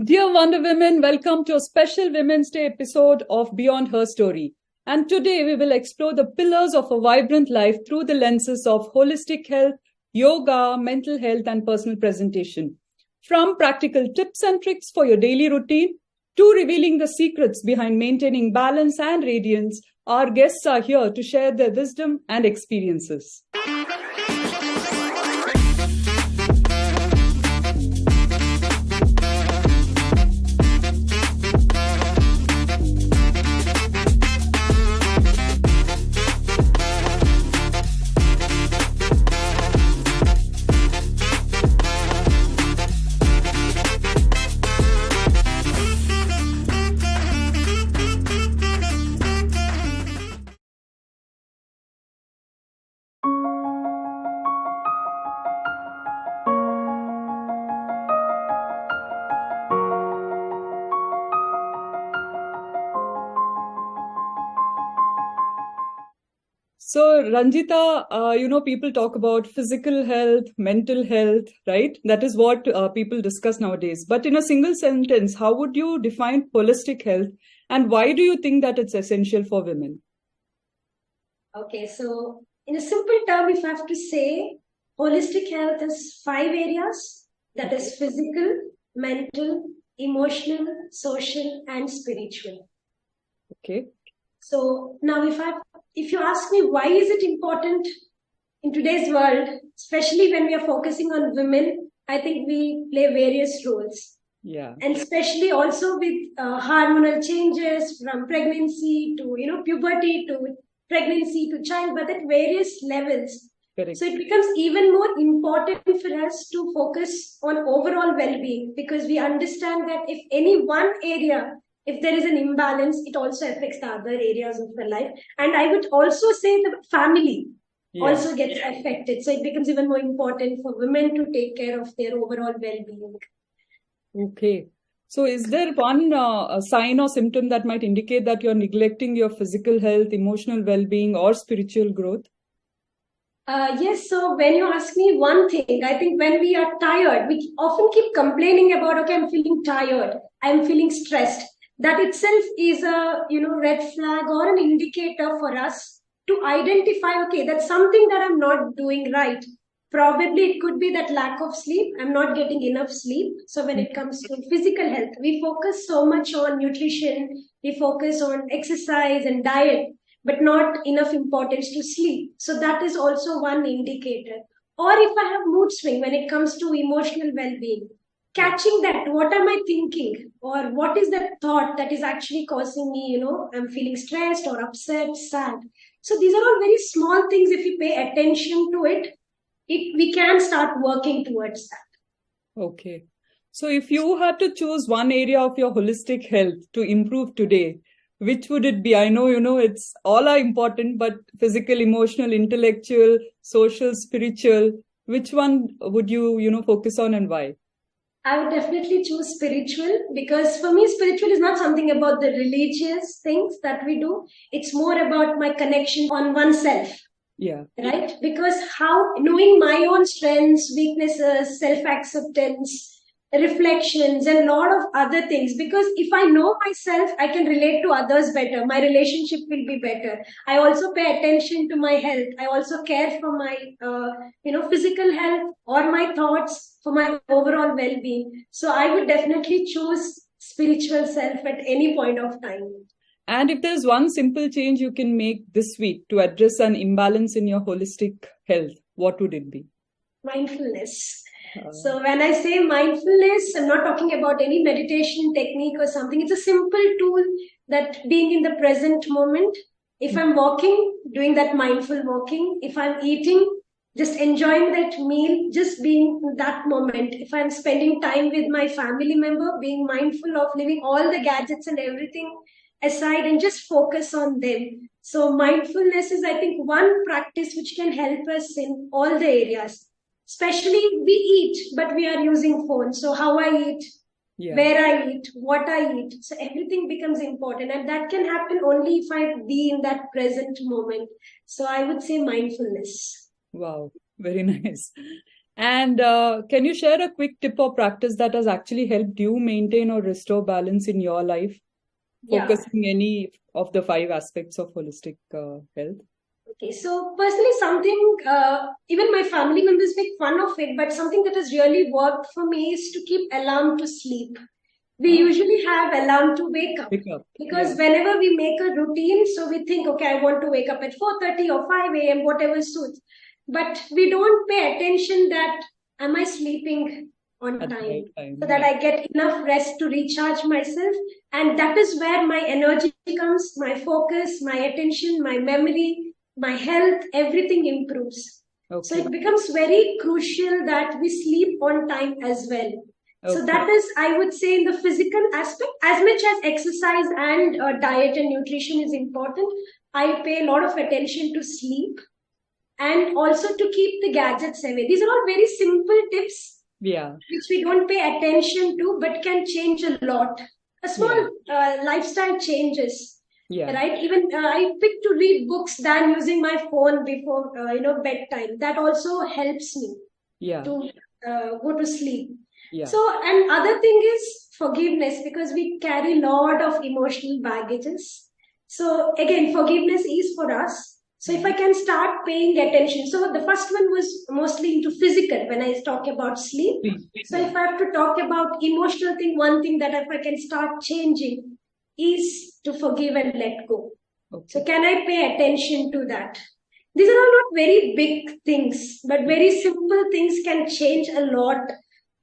Dear Wonder Women, welcome to a special Women's Day episode of Beyond HerStory. And today we will explore the pillars of a vibrant life through the lenses of holistic health, yoga, mental health, and personal presentation. From practical tips and tricks for your daily routine to revealing the secrets behind maintaining balance and radiance, our guests are here to share their wisdom and experiences. So, Ranjitha, people talk about physical health, mental health, right? That is what people discuss nowadays. But in a single sentence, how would you define holistic health and why do you think that it's essential for women? Okay, so in a simple term, if I have to say, holistic health is 5 areas. That is physical, mental, emotional, social, and spiritual. Okay. So now if you ask me why is it important in today's world, especially when we are focusing on women, I think we play various roles. Yeah. And especially also with hormonal changes from pregnancy to, puberty to pregnancy to childbirth at various levels. Correct. So it becomes even more important for us to focus on overall well-being because we understand that if any one area, if there is an imbalance, it also affects the other areas of the life. And I would also say the family also gets affected. So it becomes even more important for women to take care of their overall well-being. Okay. So is there one sign or symptom that might indicate that you're neglecting your physical health, emotional well-being, or spiritual growth? Yes, so when you ask me one thing, I think when we are tired, we often keep complaining about, okay, I'm feeling tired, I'm feeling stressed. That itself is a, red flag or an indicator for us to identify, okay, that's something that I'm not doing right. Probably it could be that lack of sleep. I'm not getting enough sleep. So when it comes to physical health, we focus so much on nutrition, we focus on exercise and diet, but not enough importance to sleep. So that is also one indicator. Or if I have mood swing when it comes to emotional well-being, catching that, what am I thinking? Or what is that thought that is actually causing me, I'm feeling stressed or upset, sad. So these are all very small things. If you pay attention to it, we can start working towards that. Okay. So if you had to choose one area of your holistic health to improve today, which would it be? I know, it's all are important, but physical, emotional, intellectual, social, spiritual, which one would you, focus on and why? I would definitely choose spiritual because for me, spiritual is not something about the religious things that we do. It's more about my connection on oneself. Yeah. Right? Because how knowing my own strengths, weaknesses, self-acceptance, reflections, and a lot of other things. Because if I know myself, I can relate to others better. My relationship will be better. I also pay attention to my health. I also care for my, physical health or my thoughts for my overall well-being. So I would definitely choose spiritual self at any point of time. And if there's one simple change you can make this week to address an imbalance in your holistic health, what would it be? Mindfulness. So when I say mindfulness, I'm not talking about any meditation technique or something. It's a simple tool that being in the present moment. If I'm walking, doing that mindful walking. If I'm eating, just enjoying that meal, just being in that moment. If I'm spending time with my family member, being mindful of leaving all the gadgets and everything aside and just focus on them. So mindfulness is, I think, one practice which can help us in all the areas. Especially we eat, but we are using phones. So how I eat, where I eat, what I eat. So everything becomes important. And that can happen only if I be in that present moment. So I would say mindfulness. Wow, very nice. And can you share a quick tip or practice that has actually helped you maintain or restore balance in your life, Yeah. focusing any of the 5 aspects of holistic health? Okay, so personally, something, even my family members make fun of it, but something that has really worked for me is to keep alarm to sleep. We usually have alarm to wake up. Because whenever we make a routine, so we think, okay, I want to wake up at 4:30 or 5 a.m., whatever suits. But we don't pay attention that, am I sleeping on At the time? right time, So that I get enough rest to recharge myself. And that is where my energy comes, my focus, my attention, my memory, my health, everything improves. So Okay. it becomes very crucial that we sleep on time as well. So Okay. that is, I would say, in the physical aspect, as much as exercise and diet and nutrition is important, I pay a lot of attention to sleep and also to keep the gadgets away. These are all very simple tips Yeah. which we don't pay attention to, but can change a lot. A small lifestyle changes, Yeah. right? Even I pick to read books than using my phone before bedtime. That also helps me Yeah. to go to sleep. Yeah. So, and other thing is forgiveness, because we carry a lot of emotional baggages. So again, forgiveness is for us. So if I can start paying attention. So the first one was mostly into physical when I talk about sleep. So if I have to talk about emotional thing, one thing that if I can start changing is to forgive and let go. Okay. So can I pay attention to that? These are all not very big things, but very simple things can change a lot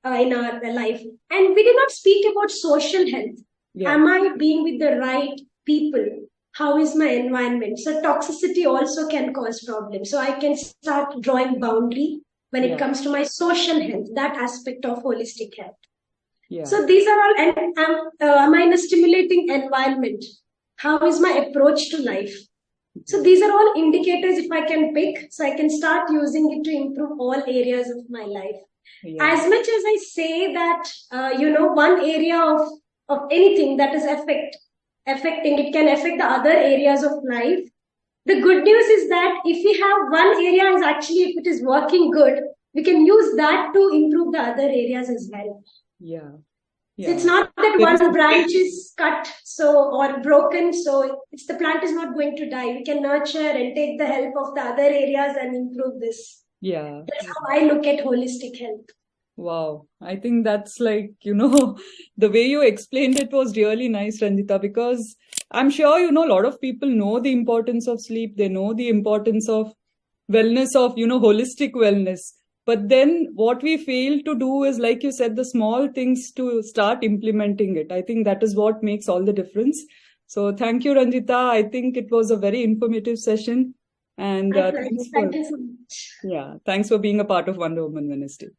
in our life. And we did not speak about social health. Yeah. Am I being with the right people? How is my environment? So toxicity also can cause problems. So I can start drawing boundary when it comes to my social health, that aspect of holistic health. Yeah. So these are all, and am I in a stimulating environment? How is my approach to life? So these are all indicators if I can pick, so I can start using it to improve all areas of my life. Yeah. As much as I say that, one area of anything that is affecting, it can affect the other areas of life. The good news is that if we have one area is actually, if it is working good, we can use that to improve the other areas as well. Yeah. So it's not that one branch is cut or broken, so the plant is not going to die. We can nurture and take the help of the other areas and improve this. Yeah. That's how I look at holistic health. Wow. I think that's like, the way you explained it was really nice, Ranjitha, because I'm sure, a lot of people know the importance of sleep. They know the importance of wellness, of, holistic wellness. But then what we fail to do is, like you said, the small things to start implementing it. I think that is what makes all the difference. So thank you, Ranjitha. I think it was a very informative session. And thank you so much. Yeah, thanks for being a part of Wonder Woman Wednesday.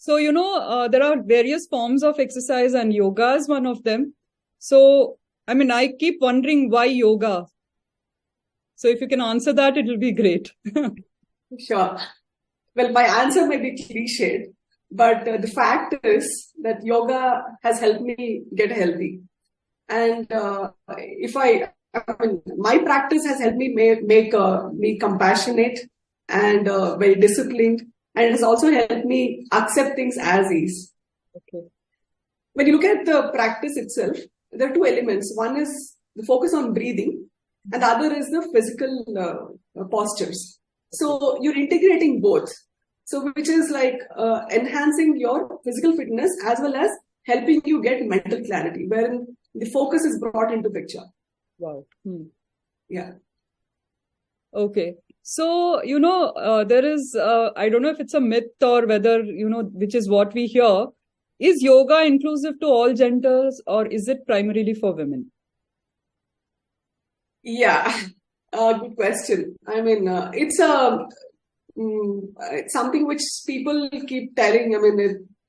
So, there are various forms of exercise and yoga is one of them. So, I keep wondering why yoga? So if you can answer that, it will be great. Sure. Well, my answer may be cliched, but the fact is that yoga has helped me get healthy. And my practice has helped me make me compassionate and very disciplined. And it has also helped me accept things as is. Okay. When you look at the practice itself, there are two elements. One is the focus on breathing, and the other is the physical postures. So you're integrating both. So which is like enhancing your physical fitness as well as helping you get mental clarity, wherein the focus is brought into picture. Wow. Yeah. Okay. So, there is, I don't know if it's a myth or whether, which is what we hear. Is yoga inclusive to all genders, or is it primarily for women? Yeah, good question. It's something which people keep telling.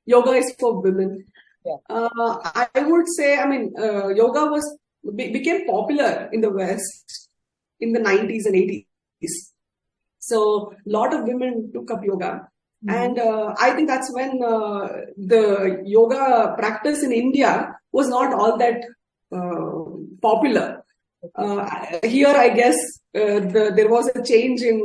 Yoga is for women. Yeah. I would say, yoga became popular in the West in the 90s and 80s. So a lot of women took up yoga. And I think that's when the yoga practice in India was not all that popular. Here, I guess there was a change in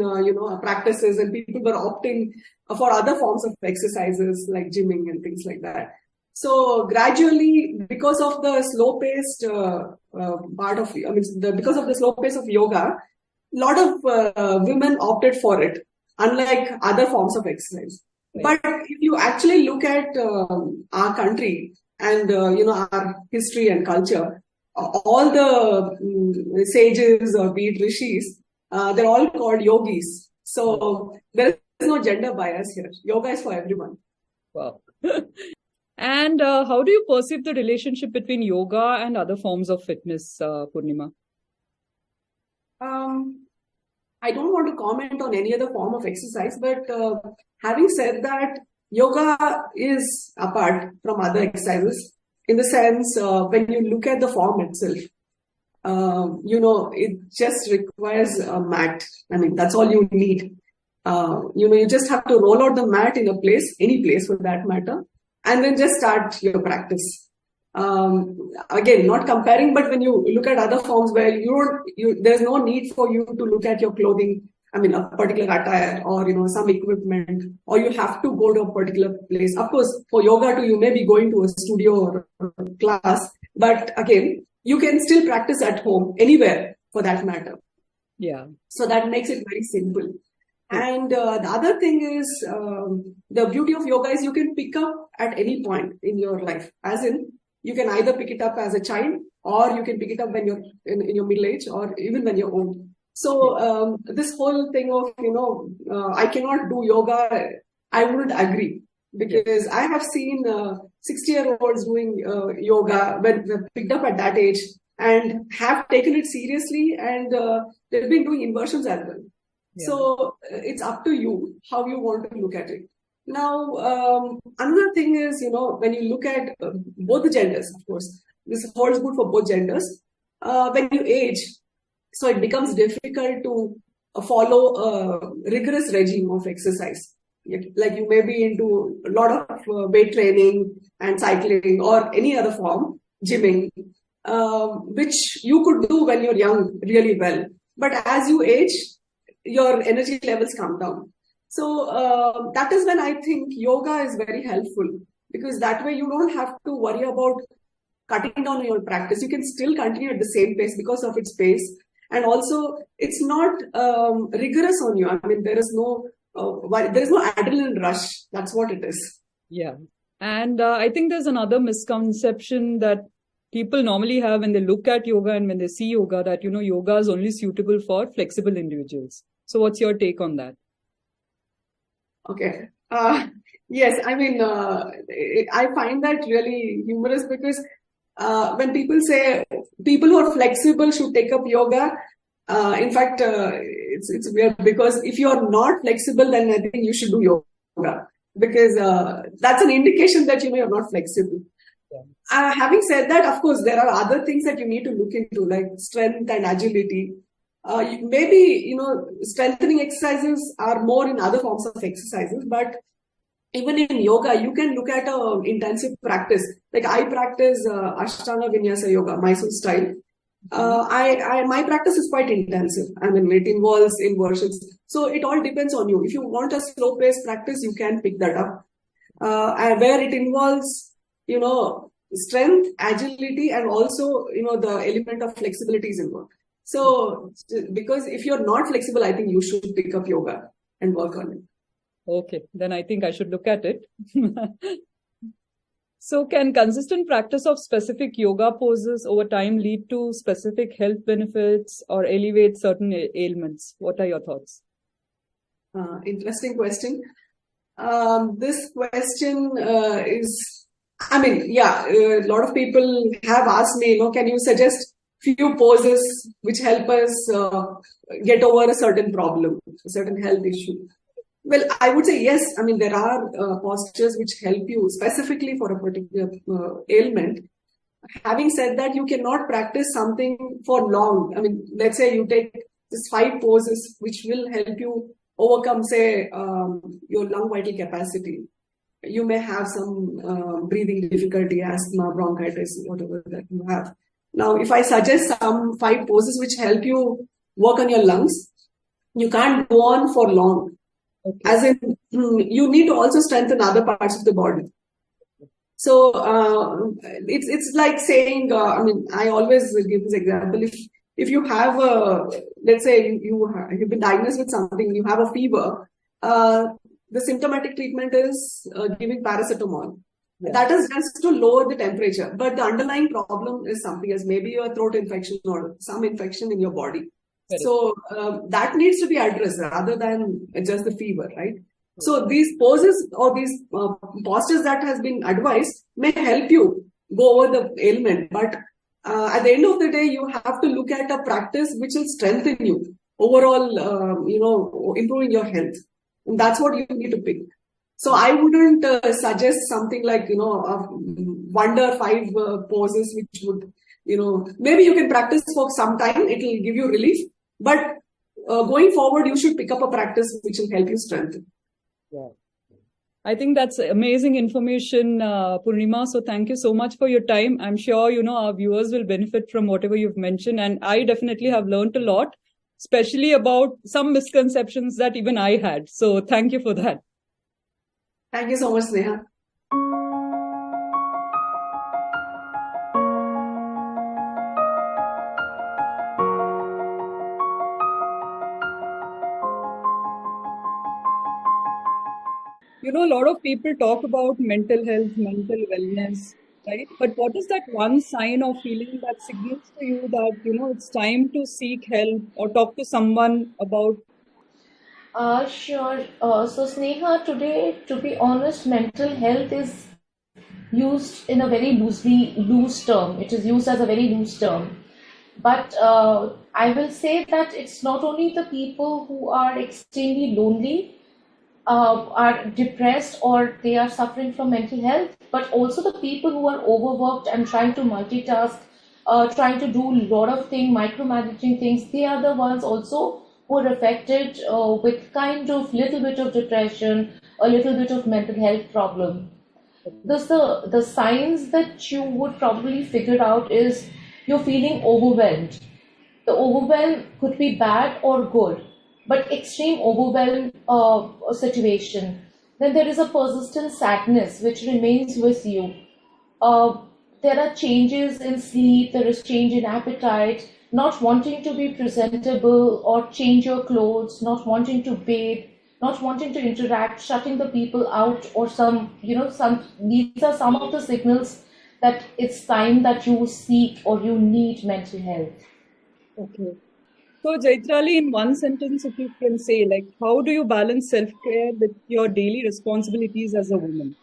practices, and people were opting for other forms of exercises like gymming and things like that. So gradually, because of the slow-paced because of the slow pace of yoga, a lot of women opted for it, unlike other forms of exercise. Right. But if you actually look at our country and our history and culture, all the sages or be it rishis, they're all called yogis. So there is no gender bias here. Yoga is for everyone. Wow. And how do you perceive the relationship between yoga and other forms of fitness, Poornima? I don't want to comment on any other form of exercise, but having said that, yoga is apart from other exercises in the sense when you look at the form itself, it just requires a mat. I mean, that's all you need. You just have to roll out the mat in a place, any place for that matter, and then just start your practice. Again, not comparing, but when you look at other forms where there's no need for you to look at your clothing, I mean, a particular attire or, some equipment, or you have to go to a particular place. Of course, for yoga too, you may be going to a studio or a class, but again, you can still practice at home, anywhere for that matter. Yeah. So that makes it very simple. And the other thing is, the beauty of yoga is you can pick up at any point in your life, as in, you can either pick it up as a child, or you can pick it up when you're in your middle age, or even when you're old. So this whole thing of, I cannot do yoga, I wouldn't agree. Because I have seen 60-year-olds doing yoga when they're picked up at that age and have taken it seriously, and they've been doing inversions as well. Yeah. So it's up to you how you want to look at it. Now, another thing is, when you look at both the genders, of course, this holds good for both genders. When you age, so it becomes difficult to follow a rigorous regime of exercise. Like you may be into a lot of weight training and cycling or any other form, gymming, which you could do when you're young really well. But as you age, your energy levels come down. So that is when I think yoga is very helpful, because that way you don't have to worry about cutting down your practice. You can still continue at the same pace because of its pace. And also it's not rigorous on you. I mean, there is no adrenaline rush. That's what it is. Yeah. And I think there's another misconception that people normally have when they look at yoga and when they see yoga, that, yoga is only suitable for flexible individuals. So what's your take on that? Okay. Yes, I mean, I find that really humorous, because when people say people who are flexible should take up yoga, in fact, it's weird, because if you're not flexible, then I think you should do yoga, because that's an indication that you're not flexible. Yeah. Having said that, of course, there are other things that you need to look into, like strength and agility. Maybe, strengthening exercises are more in other forms of exercises, but even in yoga, you can look at intensive practice. Like I practice Ashtanga Vinyasa Yoga, Mysore style. My practice is quite intensive. I mean, it involves inversions. So it all depends on you. If you want a slow-paced practice, you can pick that up. And where it involves, strength, agility, and also, the element of flexibility is involved. So, because if you're not flexible, I think you should pick up yoga and work on it. Okay, then I think I should look at it. So can consistent practice of specific yoga poses over time lead to specific health benefits or elevate certain ailments? What are your thoughts? Interesting question. This question is, a lot of people have asked me, can you suggest few poses which help us get over a certain problem, a certain health issue? Well, I would say yes. I mean, there are postures which help you specifically for a particular ailment. Having said that, you cannot practice something for long. I mean, let's say you take just 5 poses which will help you overcome, say, your lung vital capacity. You may have some breathing difficulty, asthma, bronchitis, whatever that you have. Now, if I suggest some 5 poses which help you work on your lungs, you can't go on for long. Okay. As in, you need to also strengthen other parts of the body. So it's like saying, I always give this example. If you have let's say you've been diagnosed with something, you have a fever, the symptomatic treatment is giving paracetamol. Yeah. That is just to lower the temperature. But the underlying problem is something else, maybe a throat infection or some infection in your body. So that needs to be addressed rather than just the fever, right? So these poses or these postures that has been advised may help you go over the ailment. But at the end of the day, you have to look at a practice which will strengthen you overall, improving your health. And that's what you need to pick. So I wouldn't suggest something like, wonder 5 poses, which would, maybe you can practice for some time. It will give you relief. But going forward, you should pick up a practice which will help you strengthen. Yeah. I think that's amazing information, Poornima. So thank you so much for your time. I'm sure, our viewers will benefit from whatever you've mentioned. And I definitely have learned a lot, especially about some misconceptions that even I had. So thank you for that. Thank you so much, Sneha. A lot of people talk about mental health, mental wellness, right? But what is that one sign or feeling that signals to you that, it's time to seek help or talk to someone about? Sure. So Sneha, today, to be honest, mental health is used in a very loose term. It is used as a very loose term. But I will say that it's not only the people who are extremely lonely, are depressed, or they are suffering from mental health, but also the people who are overworked and trying to multitask, trying to do a lot of things, micromanaging things. They are the ones also who are affected with kind of little bit of depression, a little bit of mental health problem. Thus, the signs that you would probably figure out is you're feeling overwhelmed. The overwhelm could be bad or good, but extreme overwhelm situation. Then there is a persistent sadness which remains with you. There are changes in sleep, there is change in appetite, not wanting to be presentable or change your clothes, not wanting to bathe, not wanting to interact, shutting the people out, or these are some of the signals that it's time that you seek or you need mental health. Okay. So Jaitrali, in one sentence, if you can say, how do you balance self-care with your daily responsibilities as a woman?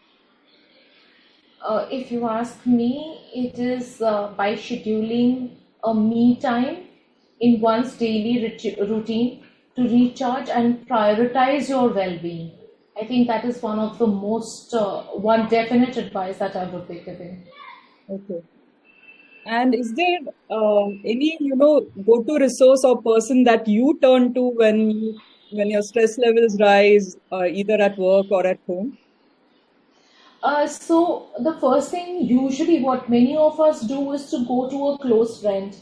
If you ask me, it is by scheduling a me time in one's daily routine to recharge and prioritize your well-being. I think that is one of the most, one definite advice that I would be giving. Okay. And is there any, go-to resource or person that you turn to when your stress levels rise, either at work or at home? So the first thing, usually what many of us do is to go to a close friend.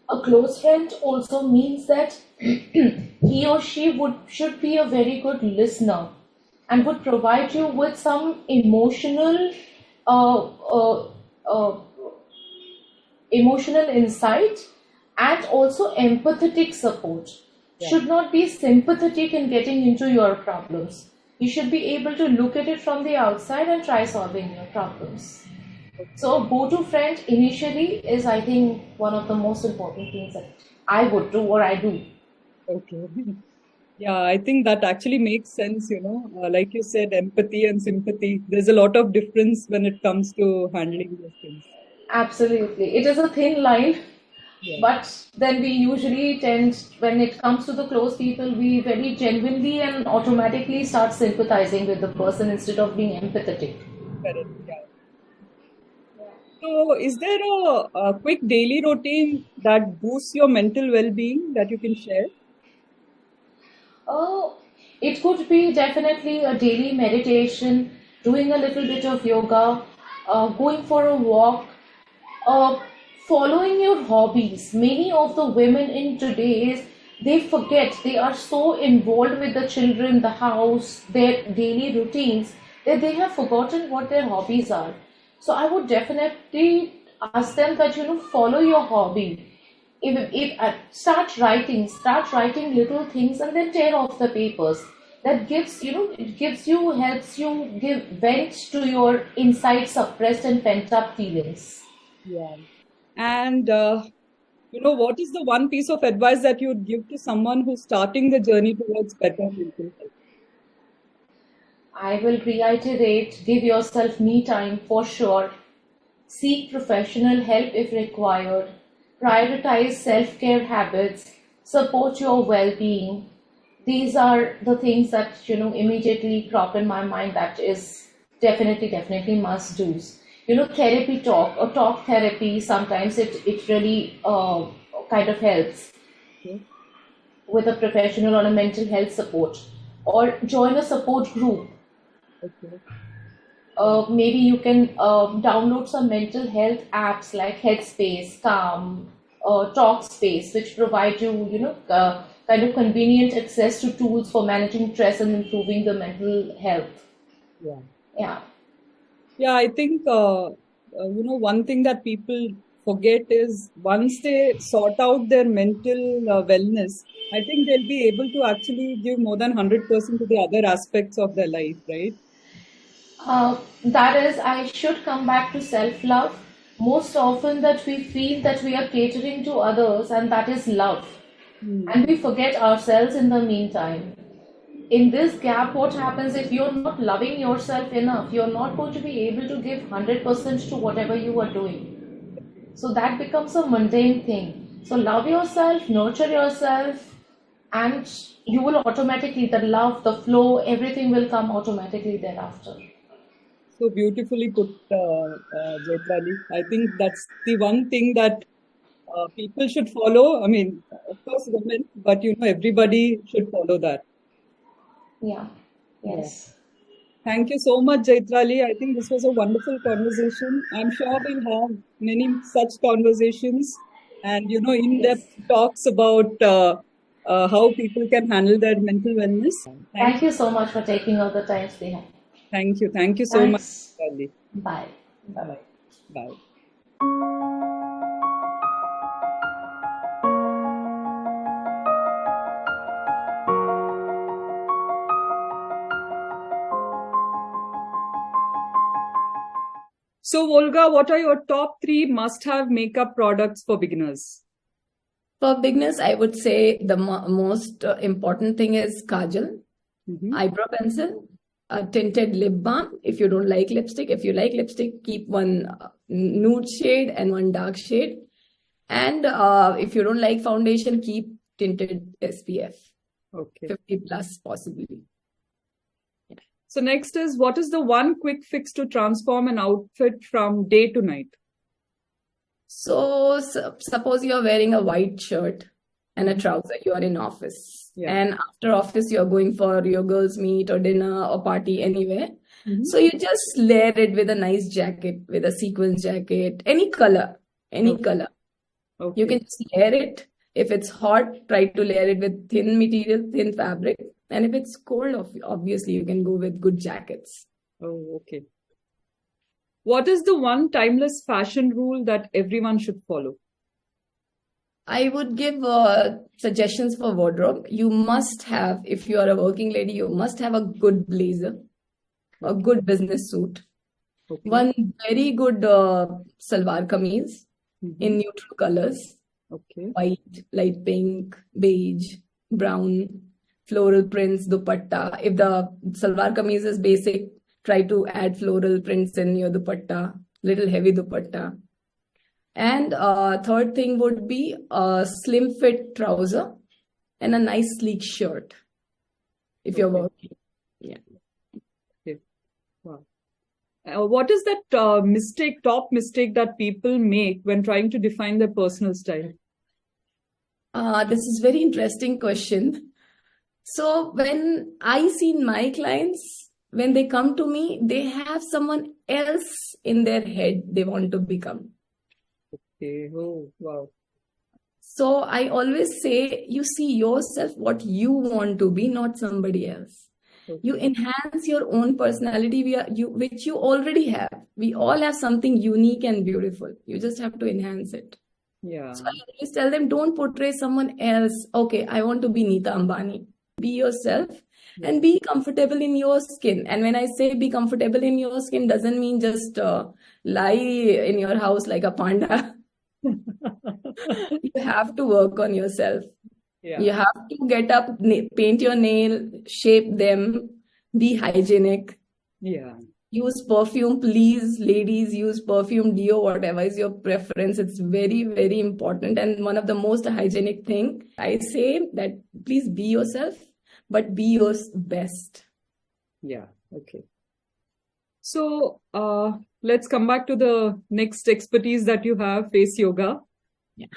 A close friend also means that he or she should be a very good listener and would provide you with some emotional insight and also empathetic support. Yeah. Should not be sympathetic in getting into your problems. You should be able to look at it from the outside and try solving your problems. So go-to friend initially is, I think, one of the most important things that I would do or I do. Okay. Yeah, I think that actually makes sense, like you said, empathy and sympathy. There's a lot of difference when it comes to handling those things. Absolutely. It is a thin line, yeah. But then we usually tend, when it comes to the close people, we very genuinely and automatically start sympathizing with the person instead of being empathetic. Correct. Yeah. So, is there a quick daily routine that boosts your mental well-being that you can share? It could be definitely a daily meditation, doing a little bit of yoga, going for a walk, uh, following your hobbies. Many of the women in today's, they forget, they are so involved with the children, the house, their daily routines, that they have forgotten what their hobbies are. So I would definitely ask them that, follow your hobby. If start writing little things and then tear off the papers. That gives, it gives you, helps you give vent to your inside suppressed and pent up feelings. Yeah. And, what is the one piece of advice that you would give to someone who's starting the journey towards better mental health? I will reiterate, give yourself me time for sure. Seek professional help if required. Prioritize self-care habits. Support your well-being. These are the things that, immediately crop in my mind that is definitely must do's. Therapy talk or talk therapy, sometimes it really kind of helps with a professional on a mental health support, or join a support group. Maybe you can download some mental health apps like Headspace, Calm, Talkspace, which provide you, kind of convenient access to tools for managing stress and improving the mental health. Yeah, I think, one thing that people forget is once they sort out their mental wellness, I think they'll be able to actually give more than 100% to the other aspects of their life, right? That is, I should come back to self-love. Most often that we feel that we are catering to others, and that is love. And we forget ourselves in the meantime. In this gap, what happens if you're not loving yourself enough? You're not going to be able to give 100% to whatever you are doing. So that becomes a mundane thing. So love yourself, nurture yourself, and you will automatically, the love, the flow, everything will come automatically thereafter. So beautifully put, Jaitrali. I think that's the one thing that people should follow. I mean, of course, women, but everybody should follow that. Yeah. Yes. Thank you so much, Jaitrali. I think this was a wonderful conversation. I'm sure we'll have many such conversations and, in-depth talks about how people can handle their mental wellness. Thank you so much for taking all the time, Sneha. Thank you. Thank you so much, Jaitrali. Bye. Bye-bye. Bye. So, Volga, what are your top 3 must-have makeup products for beginners? For beginners, I would say the most important thing is kajal, eyebrow pencil, a tinted lip balm. If you don't like lipstick, if you like lipstick, keep one nude shade and one dark shade. And if you don't like foundation, keep tinted SPF. Okay. 50 plus possibly. So next is, what is the one quick fix to transform an outfit from day to night? So suppose you're wearing a white shirt and a trouser, you are in office. And after office, you're going for your girls' meet or dinner or party anywhere. So you just layer it with a nice jacket, with a sequins jacket, any color. You can just layer it. If it's hot, try to layer it with thin material, thin fabric. And if it's cold, obviously, you can go with good jackets. Oh, okay. What is the one timeless fashion rule that everyone should follow? I would give suggestions for wardrobe. You must have, if you are a working lady, you must have a good blazer, a good business suit, one very good salwar kameez in neutral colors, white, light pink, beige, brown, floral prints, dupatta. If the salwar kameez is basic, try to add floral prints in your dupatta, little heavy dupatta. And third thing would be a slim fit trouser and a nice sleek shirt if you're working. Wow. What is that top mistake that people make when trying to define their personal style? This is very interesting question. So when I see my clients, when they come to me, they have someone else in their head they want to become. Okay. Oh, wow. So I always say, you see yourself what you want to be, not somebody else. You Okay. enhance your own personality, which you already have. We all have something unique and beautiful. You just have to enhance it. Yeah. So I always tell them, don't portray someone else. Okay, I want to be Neeta Ambani. Be yourself and be comfortable in your skin. And when I say be comfortable in your skin, doesn't mean just lie in your house like a panda. You have to work on yourself. Yeah. You have to get up, paint your nail, shape them, be hygienic. Yeah. Use perfume, please, ladies, use perfume, deo, whatever is your preference. It's very, very important. And one of the most hygienic thing, I say that please be yourself, but be your best. Yeah. Okay. So, let's come back to the next expertise that you have, face yoga. Yeah.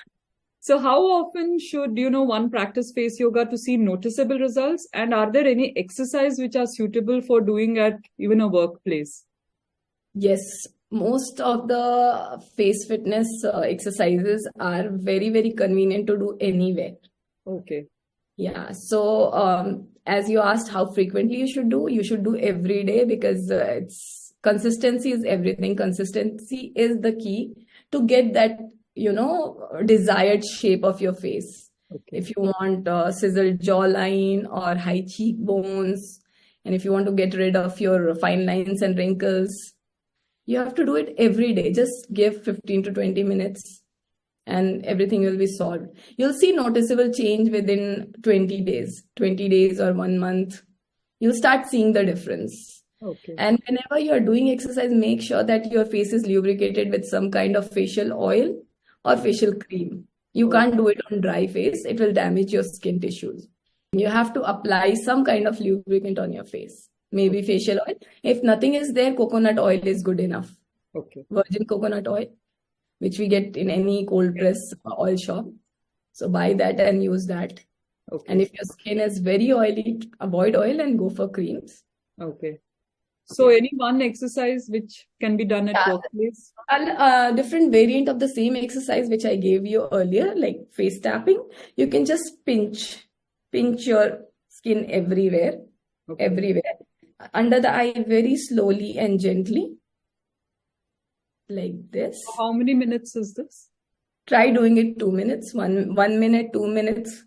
So how often should, one practice face yoga to see noticeable results? And are there any exercise which are suitable for doing at even a workplace? Yes, most of the face fitness exercises are very, very convenient to do anywhere. Okay. Yeah. So, as you asked how frequently you should do every day because consistency is everything. Consistency is the key to get that, desired shape of your face. Okay. If you want chiseled jawline or high cheekbones, and if you want to get rid of your fine lines and wrinkles, you have to do it every day. Just give 15 to 20 minutes and everything will be solved. You'll see noticeable change within 20 days or 1 month. You'll start seeing the difference. Okay. And whenever you're doing exercise, make sure that your face is lubricated with some kind of facial oil or facial cream. You can't do it on dry face. It will damage your skin tissues. You have to apply some kind of lubricant on your face. Maybe facial oil. If nothing is there, coconut oil is good enough. Okay. Virgin coconut oil, which we get in any cold press oil shop. So buy that and use that. Okay. And if your skin is very oily, avoid oil and go for creams. Okay. So any one exercise which can be done at workplace? A different variant of the same exercise which I gave you earlier, like face tapping. You can just pinch your skin everywhere, everywhere. Under the eye, very slowly and gently, like this. How many minutes is this? Try doing it 2 minutes, 1 minute, 2 minutes,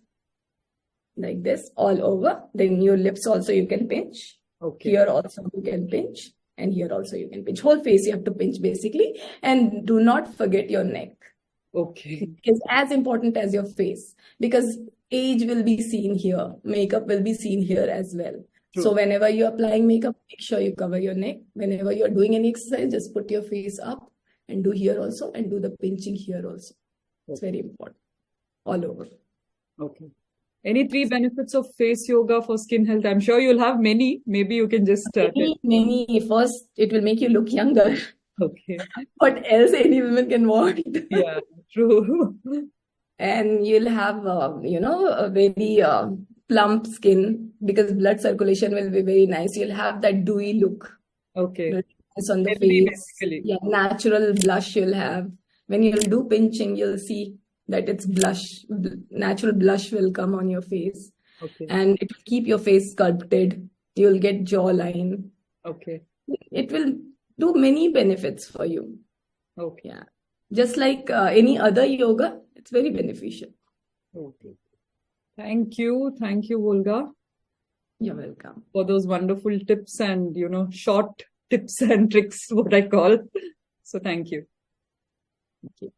like this, all over. Then your lips also you can pinch. Okay. Here also you can pinch, and here also you can pinch. Whole face you have to pinch basically, and do not forget your neck. Okay. It's as important as your face because age will be seen here, makeup will be seen here as well. True. So whenever you're applying makeup, make sure you cover your neck. Whenever you're doing any exercise, just put your face up and do here also and do the pinching here also. It's very important. All over. Okay. Any 3 benefits of face yoga for skin health? I'm sure you'll have many. Maybe you can just many. First, it will make you look younger. Okay. What else any woman can want? Yeah, true. And you'll have, a very plump skin because blood circulation will be very nice. You'll have that dewy look. Okay. It's on the Healthy, face. basically. Yeah, natural blush you'll have. When you'll do pinching, you'll see that it's natural blush will come on your face. Okay. And it will keep your face sculpted. You'll get jawline. Okay. It will do many benefits for you. Okay. Yeah. Just like any other yoga, it's very beneficial. Okay. Thank you. Thank you, Volga, You're welcome. for those wonderful tips and, short tips and tricks, what I call. So thank you. Thank you.